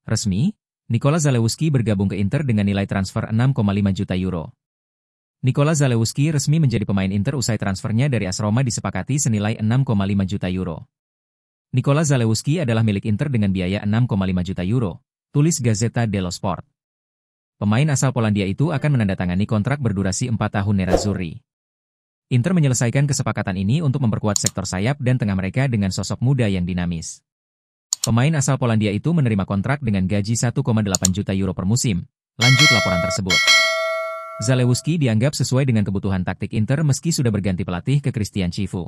Resmi, Nikola Zalewski bergabung ke Inter dengan nilai transfer 6,5 juta euro. Nikola Zalewski resmi menjadi pemain Inter usai transfernya dari AS Roma disepakati senilai 6,5 juta euro. Nikola Zalewski adalah milik Inter dengan biaya 6,5 juta euro, tulis Gazzetta dello Sport. Pemain asal Polandia itu akan menandatangani kontrak berdurasi 4 tahun nerazzurri. Inter menyelesaikan kesepakatan ini untuk memperkuat sektor sayap dan tengah mereka dengan sosok muda yang dinamis. Pemain asal Polandia itu menerima kontrak dengan gaji 1,8 juta euro per musim. Lanjut laporan tersebut. Zalewski dianggap sesuai dengan kebutuhan taktik Inter meski sudah berganti pelatih ke Christian Chifu.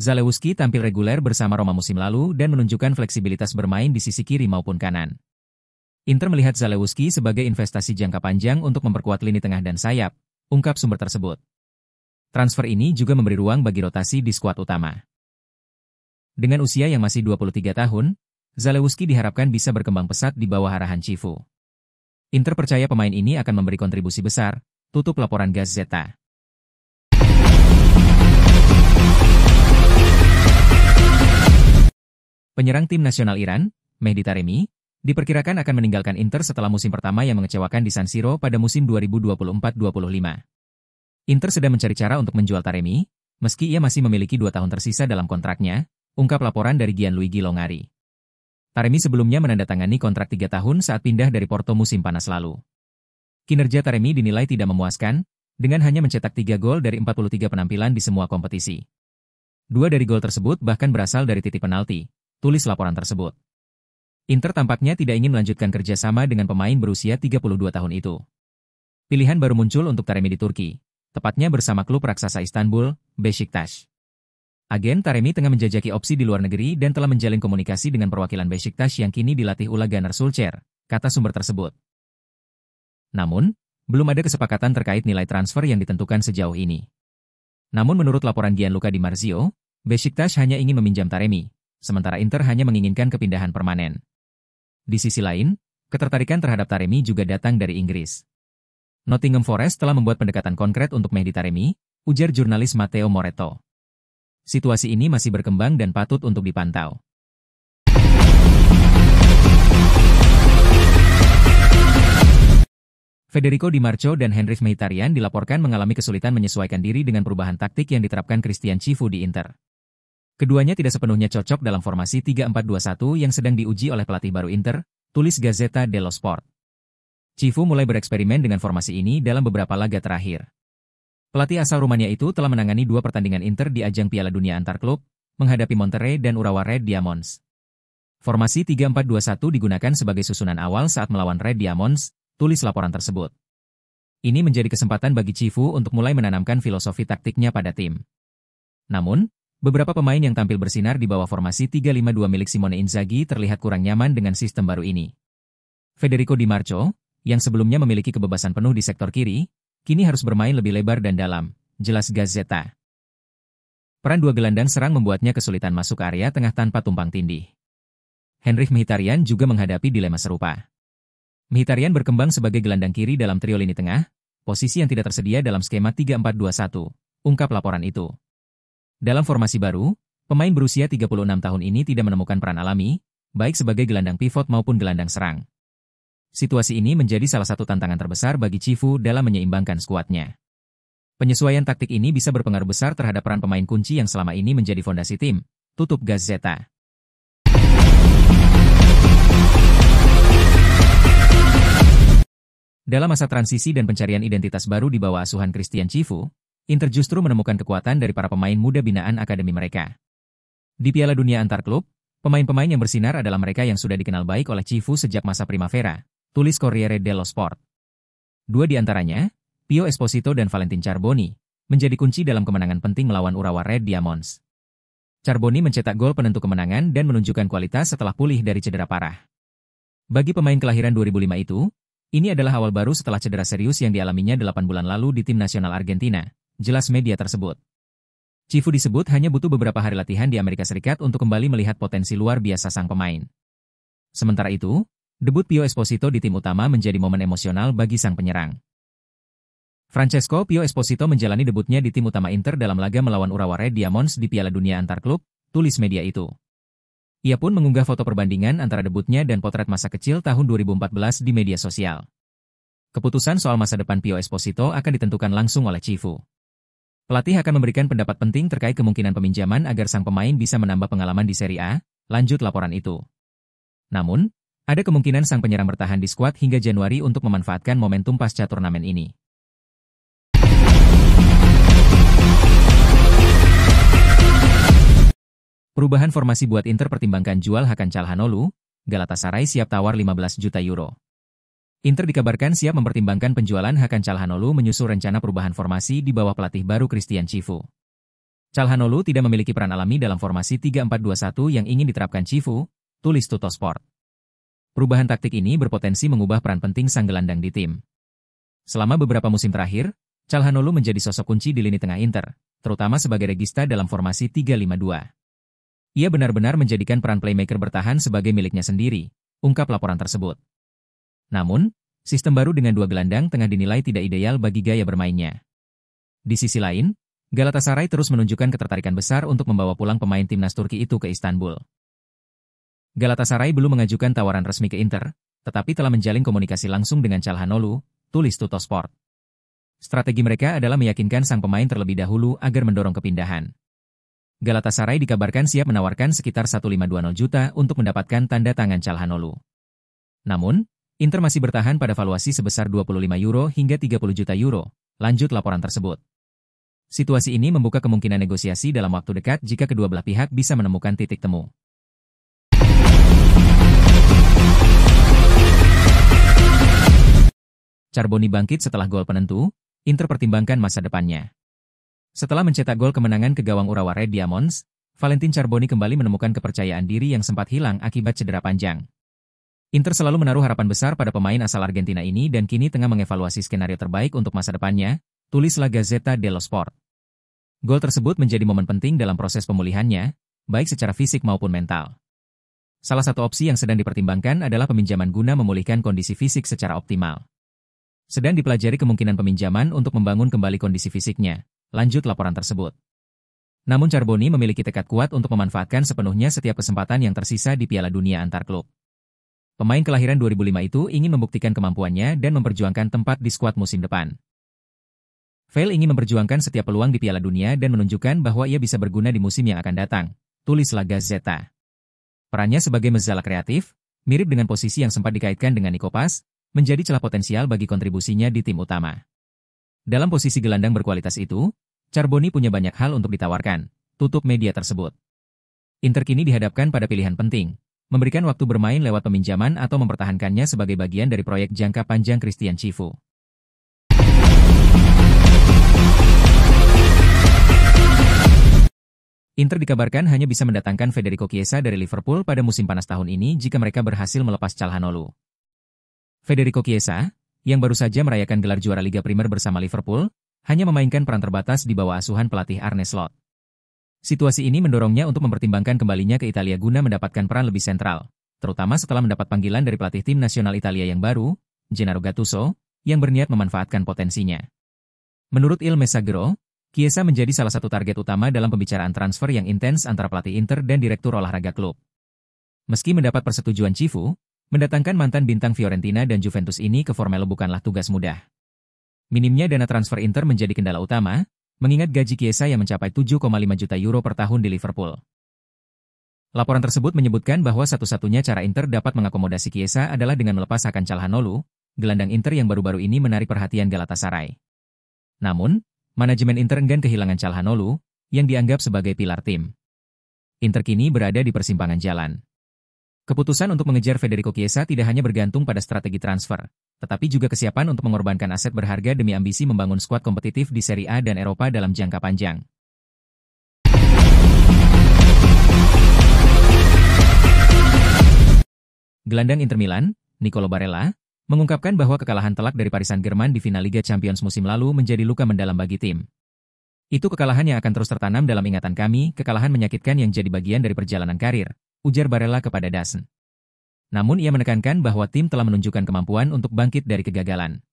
Zalewski tampil reguler bersama Roma musim lalu dan menunjukkan fleksibilitas bermain di sisi kiri maupun kanan. Inter melihat Zalewski sebagai investasi jangka panjang untuk memperkuat lini tengah dan sayap, ungkap sumber tersebut. Transfer ini juga memberi ruang bagi rotasi di skuad utama. Dengan usia yang masih 23 tahun, Zalewski diharapkan bisa berkembang pesat di bawah arahan Chifu. Inter percaya pemain ini akan memberi kontribusi besar, tutup laporan Gazzetta. Penyerang tim nasional Iran, Mehdi Taremi, diperkirakan akan meninggalkan Inter setelah musim pertama yang mengecewakan di San Siro pada musim 2024-25. Inter sedang mencari cara untuk menjual Taremi, meski ia masih memiliki 2 tahun tersisa dalam kontraknya, ungkap laporan dari Gianluigi Longari. Taremi sebelumnya menandatangani kontrak 3 tahun saat pindah dari Porto musim panas lalu. Kinerja Taremi dinilai tidak memuaskan, dengan hanya mencetak 3 gol dari 43 penampilan di semua kompetisi. 2 dari gol tersebut bahkan berasal dari titik penalti, tulis laporan tersebut. Inter tampaknya tidak ingin melanjutkan kerjasama dengan pemain berusia 32 tahun itu. Pilihan baru muncul untuk Taremi di Turki, tepatnya bersama klub raksasa Istanbul, Beşiktaş. Agen Taremi tengah menjajaki opsi di luar negeri dan telah menjalin komunikasi dengan perwakilan Beşiktaş yang kini dilatih Ula Gunnar Solskjaer, kata sumber tersebut. Namun, belum ada kesepakatan terkait nilai transfer yang ditentukan sejauh ini. Namun menurut laporan Gianluca Di Marzio, Beşiktaş hanya ingin meminjam Taremi, sementara Inter hanya menginginkan kepindahan permanen. Di sisi lain, ketertarikan terhadap Taremi juga datang dari Inggris. Nottingham Forest telah membuat pendekatan konkret untuk Mehdi Taremi, ujar jurnalis Matteo Moretto. Situasi ini masih berkembang dan patut untuk dipantau. Federico Di Marco dan Henrikh Mkhitaryan dilaporkan mengalami kesulitan menyesuaikan diri dengan perubahan taktik yang diterapkan Christian Chifu di Inter. Keduanya tidak sepenuhnya cocok dalam formasi 3-4-2-1 yang sedang diuji oleh pelatih baru Inter, tulis Gazzetta dello Sport. Chifu mulai bereksperimen dengan formasi ini dalam beberapa laga terakhir. Pelatih asal Rumania itu telah menangani 2 pertandingan Inter di ajang Piala Dunia antar klub, menghadapi Monterrey dan Urawa Red Diamonds. Formasi 3-4-2-1 digunakan sebagai susunan awal saat melawan Red Diamonds, tulis laporan tersebut. Ini menjadi kesempatan bagi Chifu untuk mulai menanamkan filosofi taktiknya pada tim. Namun, beberapa pemain yang tampil bersinar di bawah formasi 3-5-2 milik Simone Inzaghi terlihat kurang nyaman dengan sistem baru ini. Federico Di Marco, yang sebelumnya memiliki kebebasan penuh di sektor kiri, kini harus bermain lebih lebar dan dalam, jelas Gazzetta. Peran 2 gelandang serang membuatnya kesulitan masuk ke area tengah tanpa tumpang tindih. Henrikh Mkhitaryan juga menghadapi dilema serupa. Mkhitaryan berkembang sebagai gelandang kiri dalam trio lini tengah, posisi yang tidak tersedia dalam skema 3-4-2-1, ungkap laporan itu. Dalam formasi baru, pemain berusia 36 tahun ini tidak menemukan peran alami, baik sebagai gelandang pivot maupun gelandang serang. Situasi ini menjadi salah satu tantangan terbesar bagi Chifu dalam menyeimbangkan skuadnya. Penyesuaian taktik ini bisa berpengaruh besar terhadap peran pemain kunci yang selama ini menjadi fondasi tim, tutup Gazzetta. Dalam masa transisi dan pencarian identitas baru di bawah asuhan Christian Chifu, Inter justru menemukan kekuatan dari para pemain muda binaan akademi mereka. Di Piala Dunia antar klub, pemain-pemain yang bersinar adalah mereka yang sudah dikenal baik oleh Chifu sejak masa Primavera, tulis Corriere dello Sport. 2 di antaranya, Pio Esposito dan Valentin Charboni, menjadi kunci dalam kemenangan penting melawan Urawa Red Diamonds. Charboni mencetak gol penentu kemenangan dan menunjukkan kualitas setelah pulih dari cedera parah. Bagi pemain kelahiran 2005 itu, ini adalah awal baru setelah cedera serius yang dialaminya 8 bulan lalu di tim nasional Argentina, jelas media tersebut. Chifu disebut hanya butuh beberapa hari latihan di Amerika Serikat untuk kembali melihat potensi luar biasa sang pemain. Sementara itu, debut Pio Esposito di tim utama menjadi momen emosional bagi sang penyerang. Francesco Pio Esposito menjalani debutnya di tim utama Inter dalam laga melawan Urawa Red Diamonds di Piala Dunia antar klub, tulis media itu. Ia pun mengunggah foto perbandingan antara debutnya dan potret masa kecil tahun 2014 di media sosial. Keputusan soal masa depan Pio Esposito akan ditentukan langsung oleh Cifu. Pelatih akan memberikan pendapat penting terkait kemungkinan peminjaman agar sang pemain bisa menambah pengalaman di Serie A, lanjut laporan itu. Namun, ada kemungkinan sang penyerang bertahan di skuad hingga Januari untuk memanfaatkan momentum pasca turnamen ini. Perubahan formasi buat Inter pertimbangkan jual Hakan Calhanoglu, Galatasaray siap tawar 15 juta euro. Inter dikabarkan siap mempertimbangkan penjualan Hakan Calhanoglu menyusul rencana perubahan formasi di bawah pelatih baru Christian Cifu. Calhanoglu tidak memiliki peran alami dalam formasi 3-4-2-1 yang ingin diterapkan Cifu, tulis Tuttosport. Perubahan taktik ini berpotensi mengubah peran penting sang gelandang di tim. Selama beberapa musim terakhir, Calhanoglu menjadi sosok kunci di lini tengah Inter, terutama sebagai regista dalam formasi 3-5-2. Ia benar-benar menjadikan peran playmaker bertahan sebagai miliknya sendiri, ungkap laporan tersebut. Namun, sistem baru dengan dua gelandang tengah dinilai tidak ideal bagi gaya bermainnya. Di sisi lain, Galatasaray terus menunjukkan ketertarikan besar untuk membawa pulang pemain timnas Turki itu ke Istanbul. Galatasaray belum mengajukan tawaran resmi ke Inter, tetapi telah menjalin komunikasi langsung dengan Calhanoglu, tulis Tuttosport. Strategi mereka adalah meyakinkan sang pemain terlebih dahulu agar mendorong kepindahan. Galatasaray dikabarkan siap menawarkan sekitar 1,520 juta untuk mendapatkan tanda tangan Calhanoglu. Namun, Inter masih bertahan pada valuasi sebesar 25 euro hingga 30 juta euro, lanjut laporan tersebut. Situasi ini membuka kemungkinan negosiasi dalam waktu dekat jika kedua belah pihak bisa menemukan titik temu. Charbonny bangkit setelah gol penentu, Inter pertimbangkan masa depannya. Setelah mencetak gol kemenangan ke gawang Urawa Red Diamonds, Valentin Charbonny kembali menemukan kepercayaan diri yang sempat hilang akibat cedera panjang. Inter selalu menaruh harapan besar pada pemain asal Argentina ini dan kini tengah mengevaluasi skenario terbaik untuk masa depannya, tulis La Gazzetta dello Sport. Gol tersebut menjadi momen penting dalam proses pemulihannya, baik secara fisik maupun mental. Salah satu opsi yang sedang dipertimbangkan adalah peminjaman guna memulihkan kondisi fisik secara optimal. Sedang dipelajari kemungkinan peminjaman untuk membangun kembali kondisi fisiknya, lanjut laporan tersebut. Namun Charbonny memiliki tekad kuat untuk memanfaatkan sepenuhnya setiap kesempatan yang tersisa di Piala Dunia antar klub. Pemain kelahiran 2005 itu ingin membuktikan kemampuannya dan memperjuangkan tempat di skuad musim depan. Vail ingin memperjuangkan setiap peluang di Piala Dunia dan menunjukkan bahwa ia bisa berguna di musim yang akan datang, tulis La Gazzetta. Perannya sebagai mezala kreatif, mirip dengan posisi yang sempat dikaitkan dengan Nico Paz, menjadi celah potensial bagi kontribusinya di tim utama. Dalam posisi gelandang berkualitas itu, Charbonny punya banyak hal untuk ditawarkan, tutup media tersebut. Inter kini dihadapkan pada pilihan penting, memberikan waktu bermain lewat peminjaman atau mempertahankannya sebagai bagian dari proyek jangka panjang Christian Cifu. Inter dikabarkan hanya bisa mendatangkan Federico Chiesa dari Liverpool pada musim panas tahun ini jika mereka berhasil melepas Calhanoglu. Federico Chiesa, yang baru saja merayakan gelar juara Liga Primer bersama Liverpool, hanya memainkan peran terbatas di bawah asuhan pelatih Arne Slot. Situasi ini mendorongnya untuk mempertimbangkan kembalinya ke Italia guna mendapatkan peran lebih sentral, terutama setelah mendapat panggilan dari pelatih tim nasional Italia yang baru, Gennaro Gattuso, yang berniat memanfaatkan potensinya. Menurut Il Messaggero, Chiesa menjadi salah satu target utama dalam pembicaraan transfer yang intens antara pelatih Inter dan direktur olahraga klub. Meski mendapat persetujuan Cifu, mendatangkan mantan bintang Fiorentina dan Juventus ini ke Formello bukanlah tugas mudah. Minimnya dana transfer Inter menjadi kendala utama, mengingat gaji Chiesa yang mencapai 7,5 juta euro per tahun di Liverpool. Laporan tersebut menyebutkan bahwa satu-satunya cara Inter dapat mengakomodasi Chiesa adalah dengan melepas Hakan Calhanoglu, gelandang Inter yang baru-baru ini menarik perhatian Galatasaray. Namun, manajemen Inter enggan kehilangan Calhanoglu, yang dianggap sebagai pilar tim. Inter kini berada di persimpangan jalan. Keputusan untuk mengejar Federico Chiesa tidak hanya bergantung pada strategi transfer, tetapi juga kesiapan untuk mengorbankan aset berharga demi ambisi membangun skuad kompetitif di Serie A dan Eropa dalam jangka panjang. Gelandang Inter Milan, Nicolo Barella, mengungkapkan bahwa kekalahan telak dari Paris Saint-Germain di final Liga Champions musim lalu menjadi luka mendalam bagi tim. Itu kekalahan yang akan terus tertanam dalam ingatan kami, kekalahan menyakitkan yang jadi bagian dari perjalanan karir, ujar Barella kepada DAZN. Namun ia menekankan bahwa tim telah menunjukkan kemampuan untuk bangkit dari kegagalan.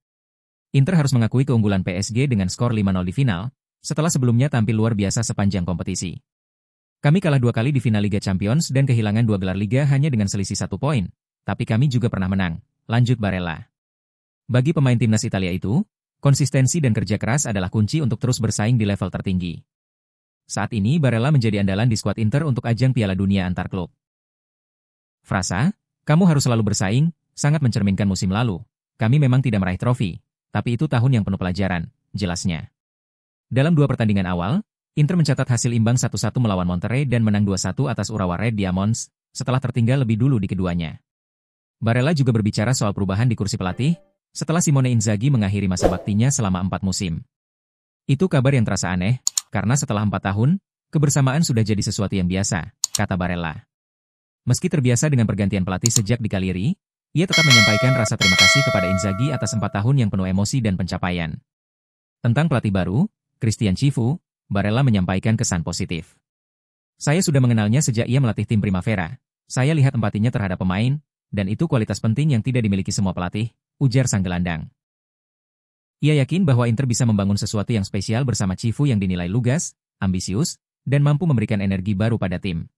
Inter harus mengakui keunggulan PSG dengan skor 5-0 di final, setelah sebelumnya tampil luar biasa sepanjang kompetisi. Kami kalah 2 kali di final Liga Champions dan kehilangan 2 gelar Liga hanya dengan selisih 1 poin. Tapi kami juga pernah menang, lanjut Barella. Bagi pemain timnas Italia itu, konsistensi dan kerja keras adalah kunci untuk terus bersaing di level tertinggi. Saat ini Barella menjadi andalan di skuad Inter untuk ajang Piala Dunia antar klub. Frasa, kamu harus selalu bersaing, sangat mencerminkan musim lalu. Kami memang tidak meraih trofi, tapi itu tahun yang penuh pelajaran, jelasnya. Dalam 2 pertandingan awal, Inter mencatat hasil imbang 1-1 melawan Monterrey dan menang 2-1 atas Urawa Red Diamonds, setelah tertinggal lebih dulu di keduanya. Barella juga berbicara soal perubahan di kursi pelatih, setelah Simone Inzaghi mengakhiri masa baktinya selama 4 musim. Itu kabar yang terasa aneh, karena setelah 4 tahun, kebersamaan sudah jadi sesuatu yang biasa, kata Barella. Meski terbiasa dengan pergantian pelatih sejak di Cagliari, ia tetap menyampaikan rasa terima kasih kepada Inzaghi atas 4 tahun yang penuh emosi dan pencapaian. Tentang pelatih baru, Christian Cifu, Barella menyampaikan kesan positif. Saya sudah mengenalnya sejak ia melatih tim Primavera. Saya lihat empatinya terhadap pemain, dan itu kualitas penting yang tidak dimiliki semua pelatih, ujar sang gelandang. Ia yakin bahwa Inter bisa membangun sesuatu yang spesial bersama Cifu yang dinilai lugas, ambisius, dan mampu memberikan energi baru pada tim.